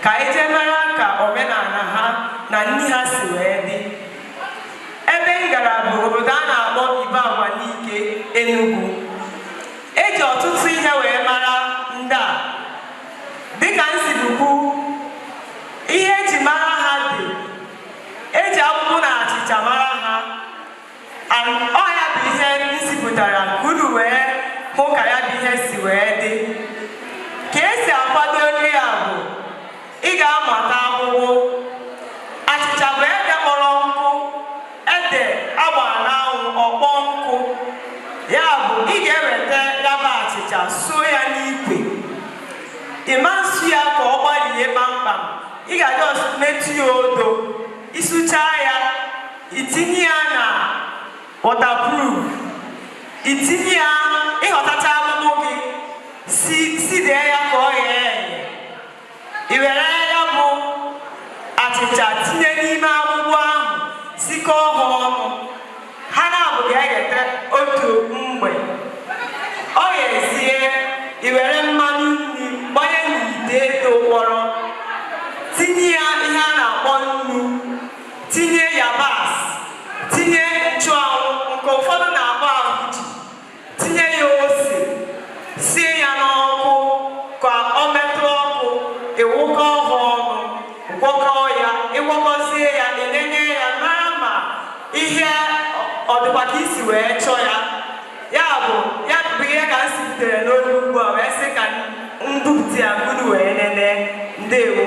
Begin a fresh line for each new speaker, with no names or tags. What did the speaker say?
ka eje mara ka omenala ha na nni ha si wee dị. Ebe m gara bụ obodo a na-akpọ Ibeagwanike, Enugu. Eji ọtụtụ ihe wee mara ndị a. Dịka m si bukwu, ihe eji mara ha dị, eji akwụkwọ na achịcha mara ha. Ọ ya bụ ihe m sipụtara ka unu wee hụ ka ya bụ ihe si wee dị. Ka esi akwado nri ya bụ, ị ga-amata akwụkwọ. Achịcha bụ ede kpọrọ nkụ, ede agbara n'anwụ ọkpọ nkụ. Ya bụ, ị ga-eweta yaba achịcha suo ya n'ikwe. Ịma nsu ya ka ọ gbalie kpamkpam. Ị ga-ajọ metụ ya odo. Ịsụchaa ya, itinye ya na waterproof. Itinye ya, ịghọtacha akwụkwọ gị, sidee ya ka ọ ghee eghe. I were ya bụ achịcha tinye n'ime akwụkwọ ahụ, sikọọ ha ọnụ. Ha na-abụ ga-egheta otu mgbe. Ọ ghezie, i were mmanụ nri gbanye n'ite edo kpọrọ, tinye ya ihe a na-akpọ nnu, tinye yabasị, tinye nchụanwụ nke ụfọdụ na-akpọ ahụji, tinye ya ose, sie ya n'ọkụ ka ọ metụ ọkụ, ịwụkọ ha ọnụ, gwọkọọ ya, ịgwọkọzie ya, enenye ya, mara ma ihe ọ dịkwa ka isi wee chọọ ya. Ya bụ ihe ka m sitere n'olu ugbu a wee sị ka ndupụta ya unu wee nene. Ndewo.